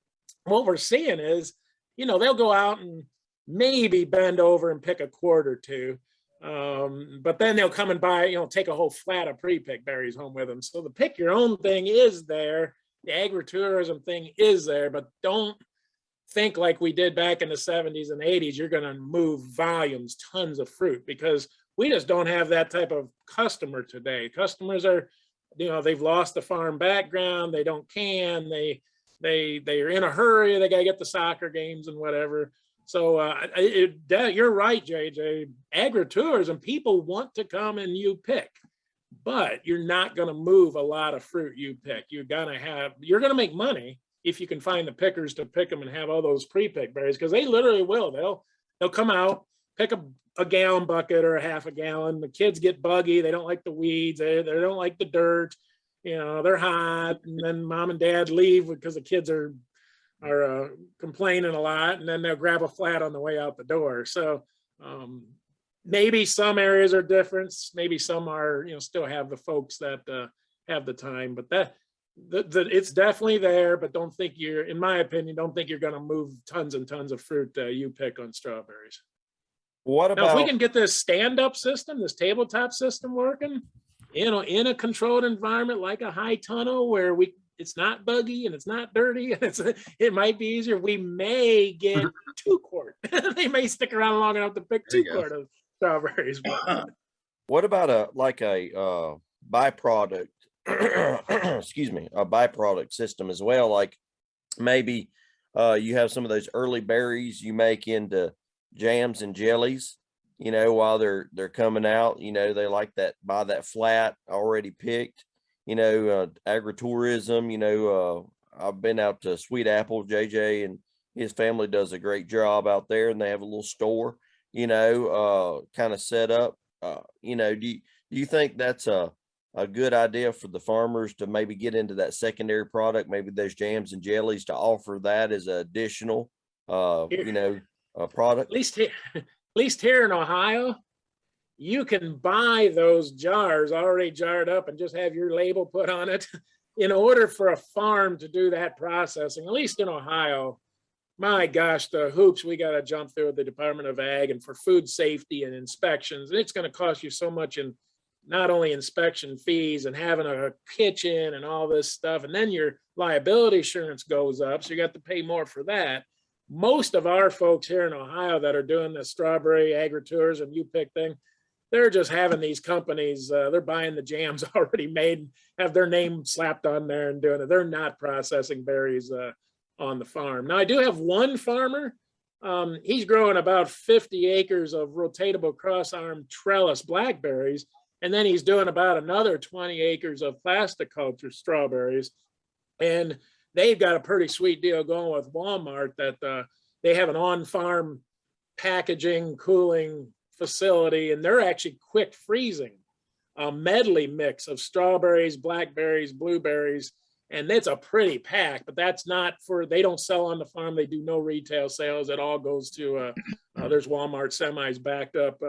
what we're seeing is, you know, they'll go out and maybe bend over and pick a quart or two. But then they'll come and buy, you know, take a whole flat of pre-picked berries home with them. So the pick your own thing is there. The agritourism thing is there, but don't think like we did back in the 70s and 80s, you're going to move volumes, tons of fruit, because we just don't have that type of customer today. Customers are, you know, they've lost the farm background. They don't can, they're in a hurry. They got to get the soccer games and whatever. So you're right, JJ. Agritourism, people want to come and you pick, but you're not going to move a lot of fruit you pick. You're going to make money if you can find the pickers to pick them and have all those pre-picked berries, because they literally will. They'll come out, pick a gallon bucket or a half a gallon. The kids get buggy. They don't like the weeds. They don't like the dirt. You know, they're hot, and then mom and dad leave because the kids are complaining a lot, and then they'll grab a flat on the way out the door. So maybe some areas are different. Maybe some are, you know, still have the folks that have the time, but it's definitely there. But don't think in my opinion, don't think you're going to move tons and tons of fruit you pick on strawberries. What about, now, if we can get this stand-up system, this tabletop system working, you know, in a controlled environment like a high tunnel where it's not buggy and it's not dirty, and it might be easier, we may get 2 quart. They may stick around long enough to pick 2 quart of strawberries. what about a byproduct, excuse me, a byproduct system as well? Like maybe you have some of those early berries you make into jams and jellies, you know, while they're coming out, you know, they like that, buy that flat already picked, you know, agritourism, you know, I've been out to Sweet Apple. JJ and his family does a great job out there, and they have a little store, you know, kind of set up, you know, do you think that's a good idea for the farmers to maybe get into that secondary product, maybe those jams and jellies, to offer that as an additional, you know, product? At least here in Ohio, you can buy those jars already jarred up and just have your label put on it. In order for a farm to do that processing, at least in Ohio, my gosh, the hoops we got to jump through at the Department of Ag and for food safety and inspections. And it's going to cost you so much in not only inspection fees and having a kitchen and all this stuff, and then your liability insurance goes up, so you got to pay more for that. Most of our folks here in Ohio that are doing the strawberry agritourism U-pick thing, they're just having these companies, they're buying the jams already made, have their name slapped on there and doing it. They're not processing berries on the farm. Now, I do have one farmer. He's growing about 50 acres of rotatable cross-arm trellis blackberries, and then he's doing about another 20 acres of plasticulture strawberries. And they've got a pretty sweet deal going with Walmart that they have an on-farm packaging, cooling facility, and they're actually quick freezing a medley mix of strawberries, blackberries, blueberries, and it's a pretty pack, but that's not for, they don't sell on the farm. They do no retail sales. It all goes to, there's Walmart semis backed up,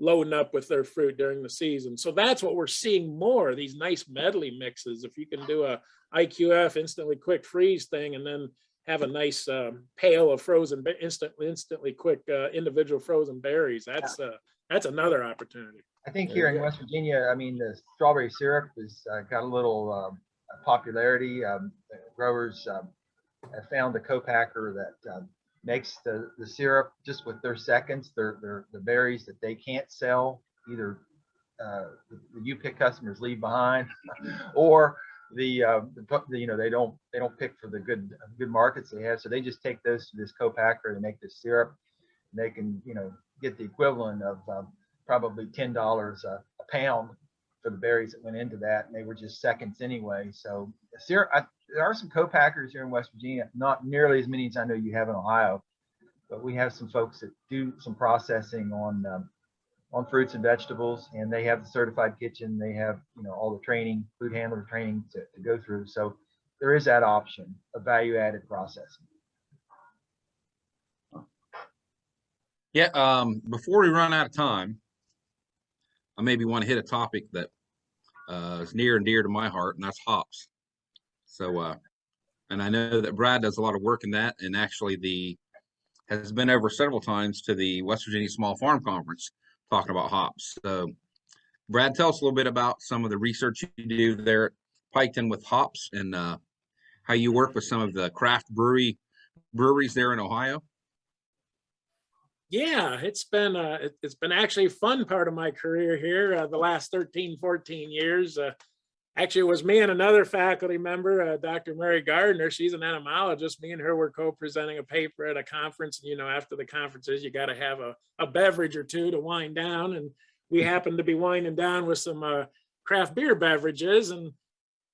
loading up with their fruit during the season. So that's what we're seeing more, these nice medley mixes. If you can do a IQF instantly quick freeze thing and then have a nice pail of frozen, instantly quick individual frozen berries, that's another opportunity. I think here in West Virginia, I mean, the strawberry syrup has got a little popularity. Growers have found a co-packer that makes the syrup just with their seconds. The berries that they can't sell, either the U-pick customers leave behind, or they don't pick for the good markets they have. So they just take those to this co-packer and make this syrup. And they can get the equivalent of probably $10 a pound for the berries that went into that, and they were just seconds anyway. So syrup, there are some co-packers here in West Virginia, not nearly as many as I know you have in Ohio, but we have some folks that do some processing on fruits and vegetables, and they have the certified kitchen. They have all the training, food handler training to go through. So there is that option of value-added processing. Yeah. Before we run out of time, I maybe want to hit a topic that is near and dear to my heart, and that's hops. So, and I know that Brad does a lot of work in that, and actually has been over several times to the West Virginia Small Farm Conference talking about hops. So, Brad, tell us a little bit about some of the research you do there at Piketon with hops, and how you work with some of the craft breweries there in Ohio. Yeah, it's been actually a fun part of my career here the last 13, 14 years. Actually, it was me and another faculty member, Dr. Mary Gardner. She's an entomologist. Me and her were co-presenting a paper at a conference. And, after the conferences, you got to have a beverage or two to wind down. And we happened to be winding down with some craft beverages, and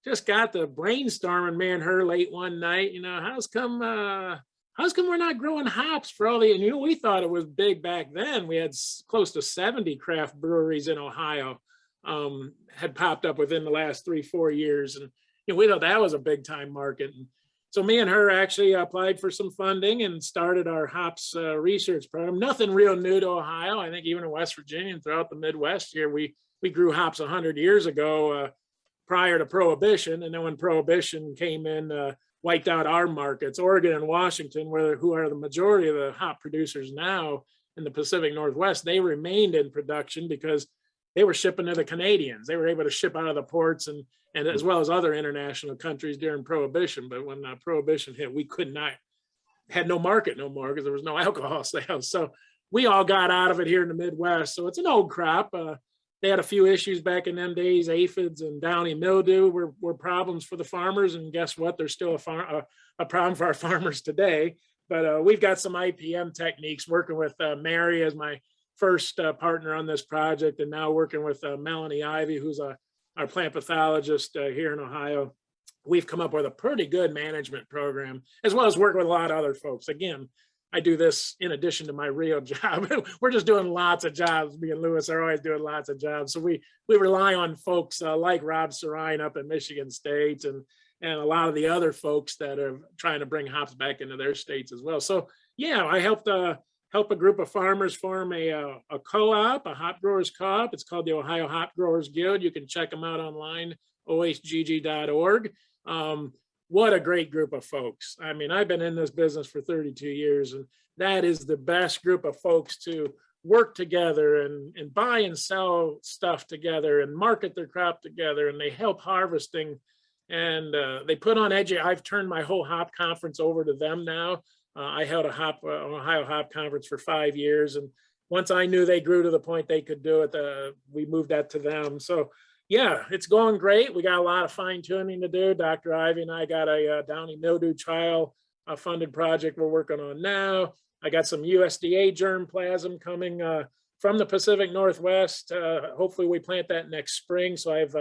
just got the brainstorming, me and her late one night. How's come we're not growing hops for all the, we thought it was big back then. We had close to 70 craft breweries in Ohio had popped up within the last 3-4 years. And we thought that was a big time market. And so me and her actually applied for some funding and started our hops research program. Nothing real new to Ohio. I think even in West Virginia and throughout the Midwest here, we grew hops 100 years ago prior to Prohibition. And then when Prohibition came in, wiped out our markets. Oregon and Washington, who are the majority of the hop producers now in the Pacific Northwest, they remained in production because they were shipping to the Canadians. They were able to ship out of the ports and as well as other international countries during Prohibition. But when Prohibition hit, we had no market no more because there was no alcohol sales. So we all got out of it here in the Midwest. So it's an old crop. They had a few issues back in them days. Aphids and downy mildew were problems for the farmers. And guess what? They're still a problem for our farmers today. But we've got some IPM techniques, working with Mary as my first partner on this project, and now working with Melanie Ivy, who's our plant pathologist here in Ohio. We've come up with a pretty good management program, as well as working with a lot of other folks. Again, I do this in addition to my real job. We're just doing lots of jobs. Me and Lewis are always doing lots of jobs. So we rely on folks like Rob Sarine up at Michigan State and a lot of the other folks that are trying to bring hops back into their states as well. So yeah, I helped help a group of farmers form a co-op, a hop growers co-op. It's called the Ohio Hop Growers Guild. You can check them out online, ohgg.org. What a great group of folks. I mean, I've been in this business for 32 years, and that is the best group of folks to work together and buy and sell stuff together and market their crop together, and they help harvesting, and they put on edge. I've turned my whole hop conference over to them now. I held a Ohio Hop Conference for 5 years, and once I knew they grew to the point they could do it, we moved that to them. So yeah, it's going great. We got a lot of fine tuning to do. Dr. Ivy and I got a downy mildew trial funded project we're working on now. I got some USDA germplasm coming from the Pacific Northwest. Hopefully we plant that next spring. So I've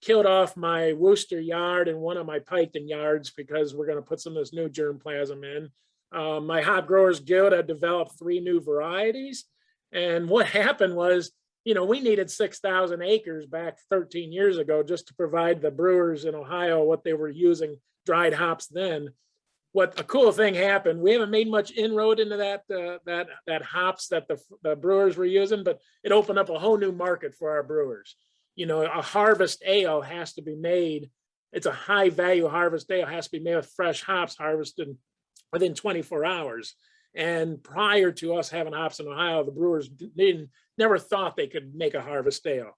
killed off my Worcester yard and one of my Piketon yards because we're going to put some of this new germplasm in. My Hop Growers Guild had developed 3 new varieties. And what happened was, we needed 6,000 acres back 13 years ago just to provide the brewers in Ohio what they were using dried hops then. What a cool thing happened, we haven't made much inroad into that hops that the brewers were using, but it opened up a whole new market for our brewers. A harvest ale has to be made. It's a high value harvest ale, has to be made with fresh hops harvested within 24 hours. And prior to us having hops in Ohio, the brewers never thought they could make a harvest ale.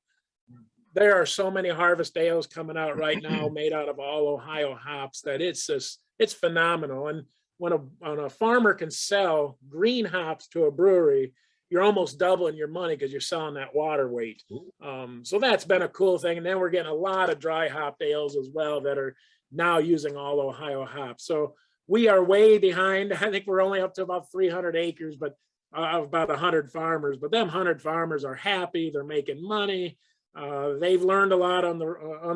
There are so many harvest ales coming out right now made out of all Ohio hops that it's phenomenal. And when a farmer can sell green hops to a brewery, you're almost doubling your money because you're selling that water weight. So that's been a cool thing. And then we're getting a lot of dry hop ales as well that are now using all Ohio hops. So we are way behind. I think we're only up to about 300 acres, but of about 100 farmers. But them 100 farmers are happy. They're making money. They've learned a lot on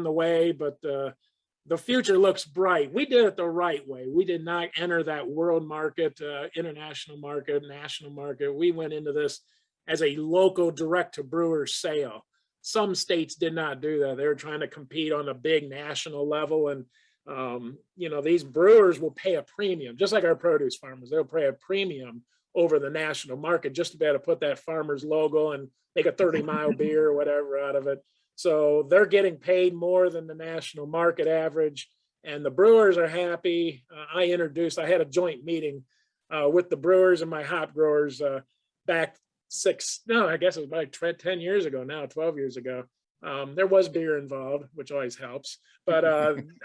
the way, but the future looks bright. We did it the right way. We did not enter that world market, international market, national market. We went into this as a local direct to brewer sale. Some states did not do that. They were trying to compete on a big national level. And, these brewers will pay a premium, just like our produce farmers. They'll pay a premium over the national market just to be able to put that farmer's logo and make a 30-mile beer or whatever out of it. So they're getting paid more than the national market average, and the brewers are happy. I had a joint meeting with the brewers and my hop growers back I guess it was about 10 years ago now, 12 years ago. There was beer involved, which always helps. But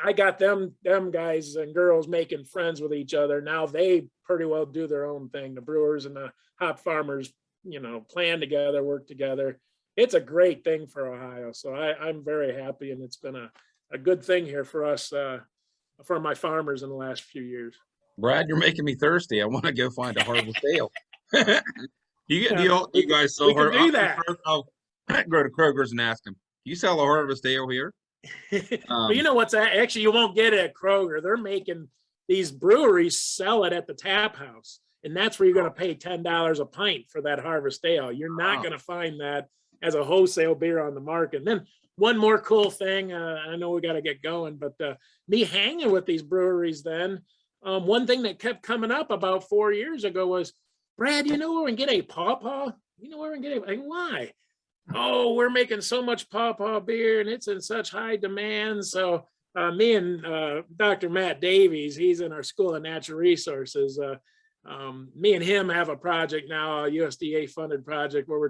I got them guys and girls making friends with each other. Now they pretty well do their own thing. The brewers and the hop farmers, plan together, work together. It's a great thing for Ohio. So I'm very happy, and it's been a good thing here for us, for my farmers in the last few years. Brad, you're making me thirsty. I want to go find a harvest ale. Do you guys sell we can do that. I'll go to Kroger's and ask them, do you sell a harvest ale here? But you know what's that? Actually, you won't get it at Kroger. They're making these breweries sell it at the tap house. And that's where you're going to pay $10 a pint for that harvest ale. You're not going to find that as a wholesale beer on the market. And then one more cool thing, I know we got to get going, but me hanging with these breweries then, one thing that kept coming up about 4 years ago was, Brad, you know where we can get a pawpaw? You know where we can get it? Why? Oh, we're making so much pawpaw beer and it's in such high demand. So me and Dr. Matt Davies, he's in our School of Natural Resources. Me and him have a project now, a USDA funded project where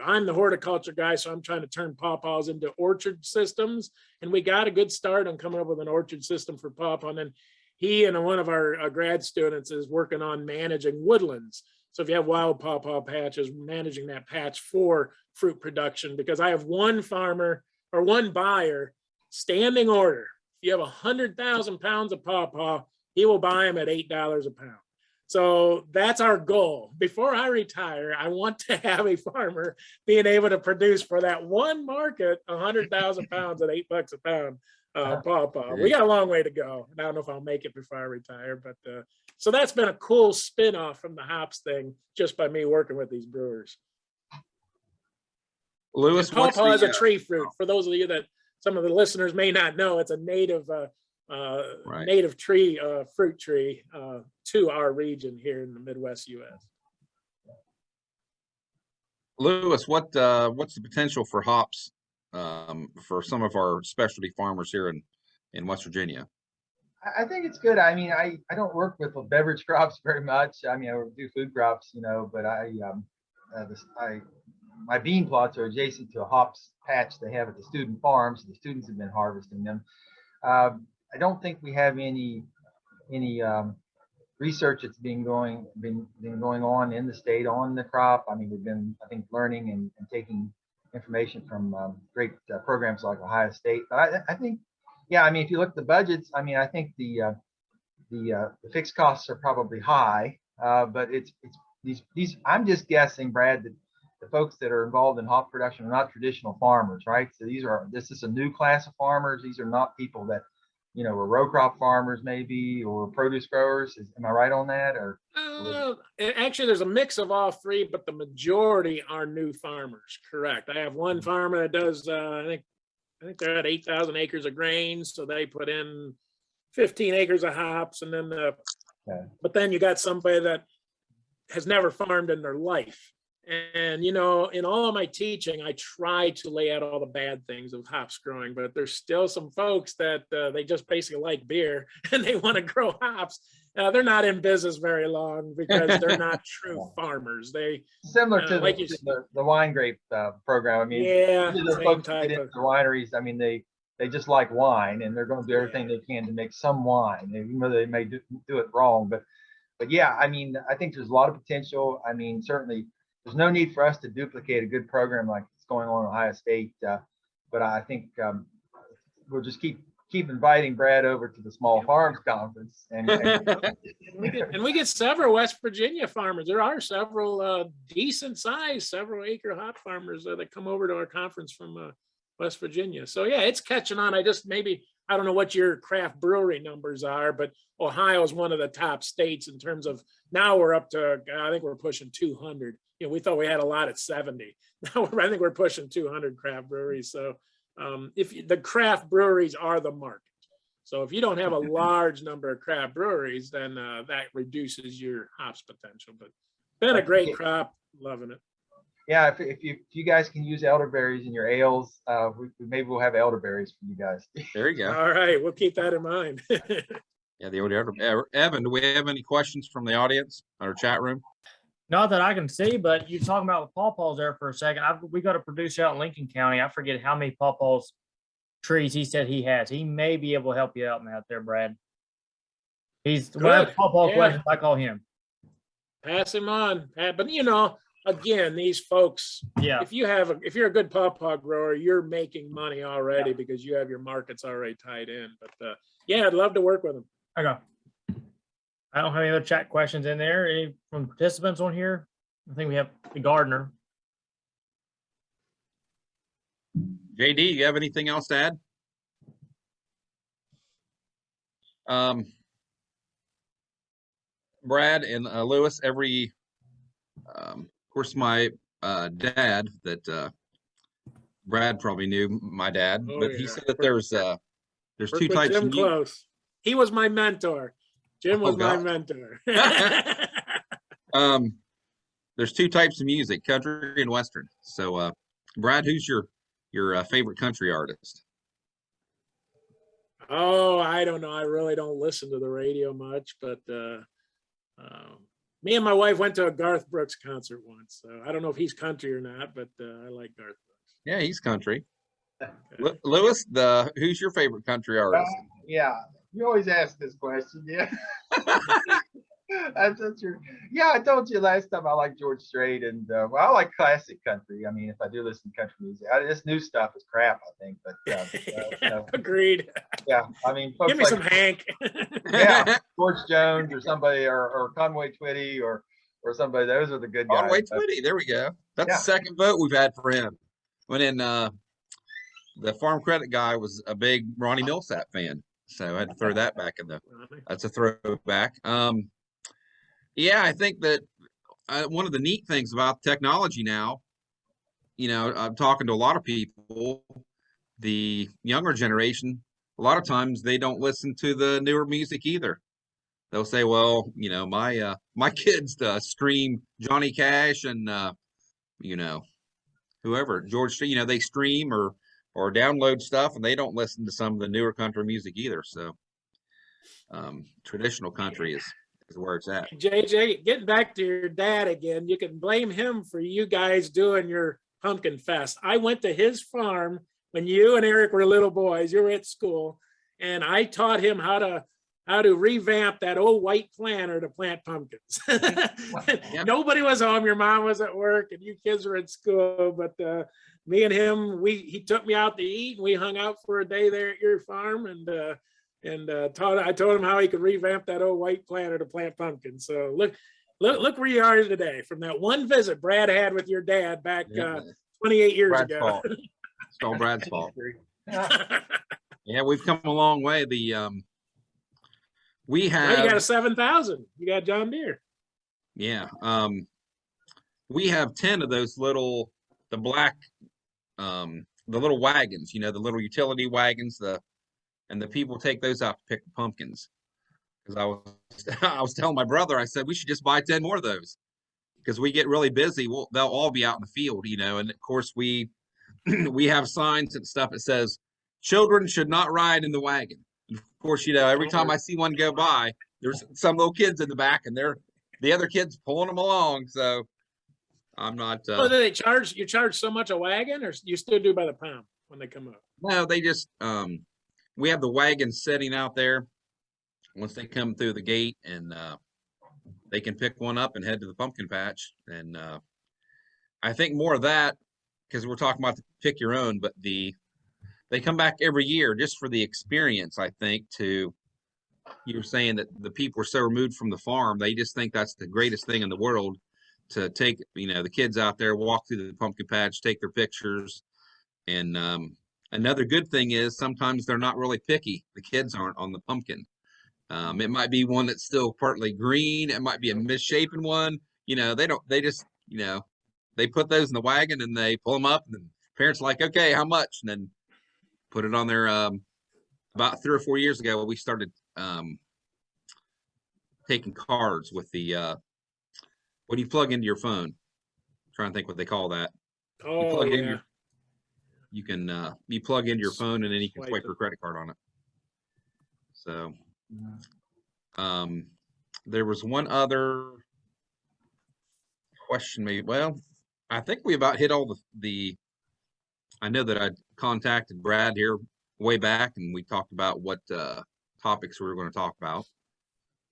I'm the horticulture guy, so I'm trying to turn pawpaws into orchard systems. And we got a good start on coming up with an orchard system for pawpaw. And then he and one of our grad students is working on managing woodlands. So if you have wild pawpaw patches, managing that patch for fruit production, because I have one farmer or one buyer standing order. If you have 100,000 pounds of pawpaw, he will buy them at $8 a pound. So that's our goal. Before I retire, I want to have a farmer being able to produce for that one market 100,000 pounds at $8 a pound pawpaw. We got a long way to go. I don't know if I'll make it before I retire, but so that's been a cool spin-off from the hops thing just by me working with these brewers. Lewis, pawpaw is a tree fruit. For those of you that some of the listeners may not know, it's a native native tree, fruit tree to our region here in the Midwest U.S. Lewis, what's the potential for hops for some of our specialty farmers here in West Virginia? I think it's good. I mean, I don't work with beverage crops very much. I mean, I do food crops, but my bean plots are adjacent to a hops patch they have at the student farm, so the students have been harvesting them. I don't think we have any research that's been going on in the state on the crop. I mean, we've been, I think, learning and taking information from great programs like Ohio State. But I think, yeah, I mean, if you look at the budgets, I mean, I think the fixed costs are probably high, but it's these. I'm just guessing, Brad, that the folks that are involved in hop production are not traditional farmers, right? So this is a new class of farmers. These are not people that were row crop farmers maybe, or produce growers. Am I right on that? Or Actually, there's a mix of all three, but the majority are new farmers. Correct. I have one farmer that does, I think they're at 8,000 acres of grain, so they put in 15 acres of hops, and then but then you got somebody that has never farmed in their life. And, in all of my teaching, I try to lay out all the bad things of hops growing, but there's still some folks that they just basically like beer and they want to grow hops. They're not in business very long because they're not true farmers. They similar to like the wine grape program. I mean, yeah, the folks that get into the wineries, I mean, they just like wine, and they're going to do everything they can to make some wine, even though they may do it wrong. But yeah, I mean, I think there's a lot of potential. I mean, certainly there's no need for us to duplicate a good program like it's going on in Ohio State. But I think we'll just keep inviting Brad over to the Small Farms Conference. And we get several West Virginia farmers. There are several decent sized, several acre hop farmers that come over to our conference from West Virginia. So yeah, it's catching on. I don't know what your craft brewery numbers are, but Ohio is one of the top states in terms of, now we're up to, I think we're pushing 200. We thought we had a lot at 70. Now I think we're pushing 200 craft breweries. So the craft breweries are the market. So if you don't have a large number of craft breweries, then that reduces your hops potential. But been a great crop, loving it. Yeah, if you guys can use elderberries in your ales, maybe we'll have elderberries for you guys. There you go. All right, we'll keep that in mind. Yeah, the old Evan, do we have any questions from the audience or chat room? Not that I can see, but you're talking about the pawpaws there for a second. We got a producer out in Lincoln County. I forget how many pawpaws trees he said he has. He may be able to help you out there, Brad. He's when I have pawpaw questions, I call him. Pass him on. But again, these folks, if you're a good pawpaw grower, you're making money already because you have your markets already tied in. But yeah, I'd love to work with them. Okay. I don't have any other chat questions in there. Any from participants on here? I think we have the gardener. JD, you have anything else to add? Brad and Lewis, of course, my dad that Brad probably knew my dad, but he said that there's two types of close. He was my mentor. Jim was my mentor. There's two types of music, country and Western. So, Brad, who's your favorite country artist? Oh, I don't know. I really don't listen to the radio much, but me and my wife went to a Garth Brooks concert once. So I don't know if he's country or not, but I like Garth Brooks. Yeah, he's country. Okay. Lewis, who's your favorite country artist? Yeah. You always ask this question, yeah. That's true. Yeah, I told you last time I like George Strait, and I like classic country. I mean, if I do listen to country music, this new stuff is crap, I think. But agreed. Yeah, I mean, give me some Hank. Yeah, George Jones or somebody, or Conway Twitty, or somebody. Those are the good guys. Conway Twitty, there we go. That's the second vote we've had for him. When in the Farm Credit guy was a big Ronnie Millsap fan. So I had to throw that back that's a throwback. Yeah, I think that one of the neat things about technology now, I'm talking to a lot of people, the younger generation, a lot of times they don't listen to the newer music either. They'll say, well, my kids stream Johnny Cash and, whoever, George Strait, they stream or download stuff, and they don't listen to some of the newer country music either. So traditional country is where it's at. JJ, getting back to your dad again, you can blame him for you guys doing your pumpkin fest. I went to his farm when you and Eric were little boys. You were at school, and I taught him how to revamp that old white planter to plant pumpkins. Yep. Nobody was home. Your mom was at work, and you kids were at school. But me and him, he took me out to eat, and we hung out for a day there at your farm, and I told him how he could revamp that old white planter to plant pumpkins. So look where you are today from that one visit Brad had with your dad back 28 years Brad's ago. Fault. It's all Brad's fault. Yeah, we've come a long way. We Now you got a have 7,000. You got John Deere. yeah, we have 10 of those little the black the little wagons, the little utility wagons, and the people take those out to pick the pumpkins. Because I was I was telling my brother, I said we should just buy 10 more of those because we get really busy. They'll all be out in the field, and of course we we have signs and stuff that says children should not ride in the wagon. And of course, every time I see one go by, there's some little kids in the back, and the other kids pulling them along. So I'm not. Oh, do they charge? You charge so much a wagon, or you still do by the pound when they come up? No, they just we have the wagons sitting out there once they come through the gate, and they can pick one up and head to the pumpkin patch. And I think more of that because we're talking about the pick your own, but they come back every year just for the experience. I think you were saying that the people are so removed from the farm, they just think that's the greatest thing in the world to take, the kids out there, walk through the pumpkin patch, take their pictures. And another good thing is sometimes they're not really picky. The kids aren't on the pumpkin. It might be one that's still partly green. It might be a misshapen one. They put those in the wagon and they pull them up, and the parents are like, okay, how much? And then put it on there. About 3 or 4 years ago, we started taking cards with the what do you plug into your phone? I'm trying to think what they call that. Oh, yeah. You plug into your phone and then you can swipe your credit card on it. So there was one other question maybe. Well, I think we about hit all the I know that I contacted Brad here way back and we talked about what topics we were going to talk about.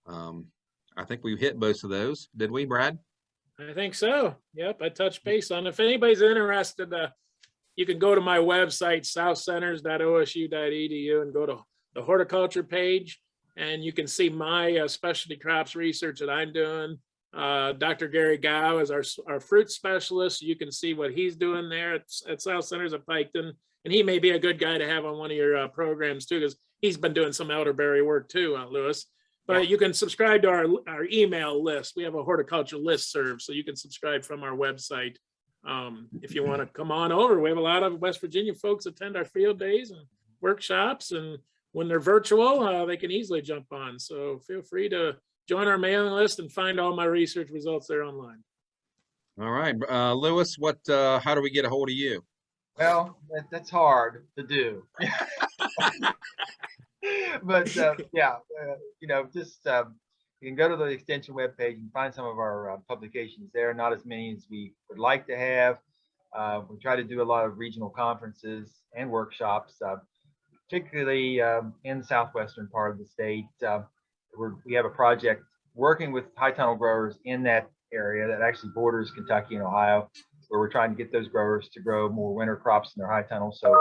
I think we hit most of those. Did we, Brad? I think so. Yep, I touched base on it. If anybody's interested, you can go to my website, southcenters.osu.edu, and go to the horticulture page, and you can see my specialty crops research that I'm doing. Dr. Gary Gow is our fruit specialist. You can see what he's doing there at South Centers of Piketon, and he may be a good guy to have on one of your programs too, because he's been doing some elderberry work too, Lewis. But you can subscribe to our email list. We have a horticulture listserv, so you can subscribe from our website. If you want to come on over, we have a lot of West Virginia folks attend our field days and workshops, and when they're virtual, they can easily jump on. So feel free to join our mailing list and find all my research results there online. All right, Lewis, how do we get a hold of you? Well, that's hard to do. But just you can go to the extension webpage and find some of our publications there. Not as many as we would like to have. We try to do a lot of regional conferences and workshops, particularly in the southwestern part of the state. We have a project working with high tunnel growers in that area that actually borders Kentucky and Ohio, where we're trying to get those growers to grow more winter crops in their high tunnel. So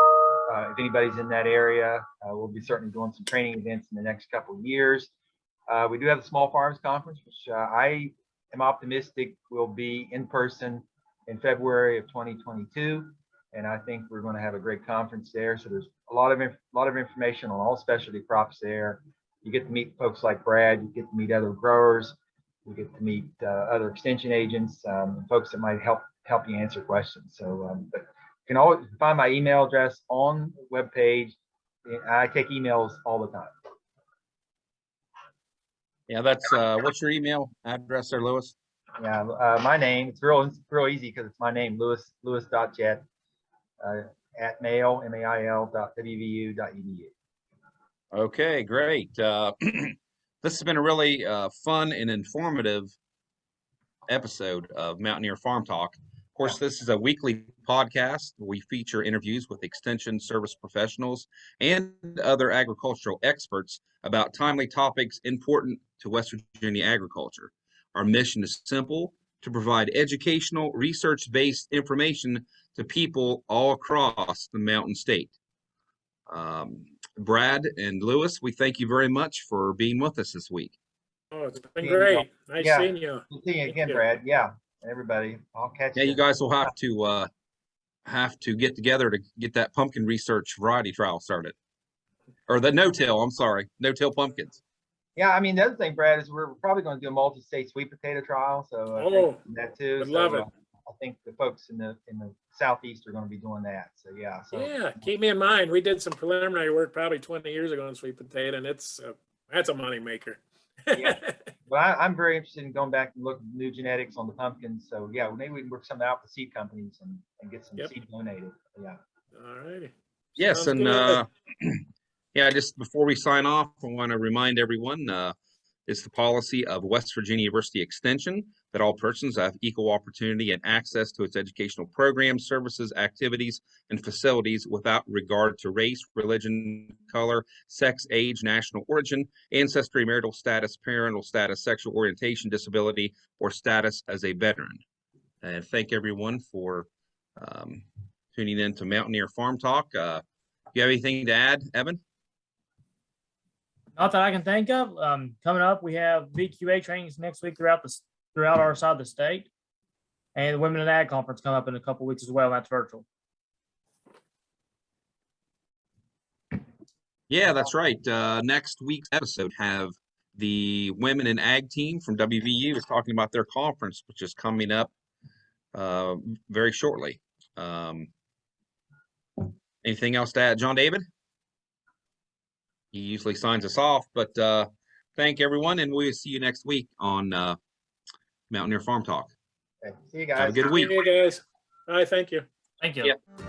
if anybody's in that area, we'll be certainly doing some training events in the next couple of years. We do have the Small Farms Conference, which I am optimistic will be in person in February of 2022. And I think we're going to have a great conference there. So there's a lot of information on all specialty crops there. You get to meet folks like Brad, you get to meet other growers, you get to meet other extension agents, folks that might help you answer questions. So but you can always find my email address on the webpage. I take emails all the time. Yeah, that's what's your email address there, Lewis? Yeah, my name, it's real easy because it's my name, Lewis.Jett at mail.wvu.edu. Okay, great. This has been a really fun and informative episode of Mountaineer Farm Talk. Of course, this is a weekly podcast. We feature interviews with extension service professionals and other agricultural experts about timely topics important to West Virginia agriculture. Our mission is simple: to provide educational, research-based information to people all across the Mountain State. Brad and Lewis, we thank you very much for being with us this week. Oh, it's been great. Nice seeing you. Good seeing you again, Brad. Yeah, everybody. I'll catch you. Yeah, you guys will have to get together to get that pumpkin research variety trial started. or the no-till, I'm sorry, no-till pumpkins. Yeah, I mean, the other thing, Brad, is we're probably going to do a multi-state sweet potato trial. So that too. would So, love it. I think the folks in the southeast are going to be doing that. So yeah. So Yeah, keep me in mind. We did some preliminary work probably 20 years ago on sweet potato, and that's a money maker. Yeah. But I'm very interested in going back and looking at new genetics on the pumpkins. So yeah, maybe we can work something out with seed companies and get some seed donated. Yeah. All righty. Yes, Sounds and good. yeah, just before we sign off, I want to remind everyone, it's the policy of West Virginia University Extension that all persons have equal opportunity and access to its educational programs, services, activities, and facilities without regard to race, religion, color, sex, age, national origin, ancestry, marital status, parental status, sexual orientation, disability, or status as a veteran. And thank everyone for tuning in to Mountaineer Farm Talk. Do you have anything to add, Evan? Not that I can think of. Coming up, we have VQA trainings next week throughout our side of the state, and the Women in Ag Conference coming up in a couple weeks as well. That's virtual. Yeah, that's right. Next week's episode have the Women in Ag team from WVU is talking about their conference, which is coming up very shortly. Anything else to add, John David? He usually signs us off, but thank everyone, and we'll see you next week on Mountaineer Farm Talk. Okay. See you guys. Have a good week. See you guys. All right, thank you. Thank you. Yeah.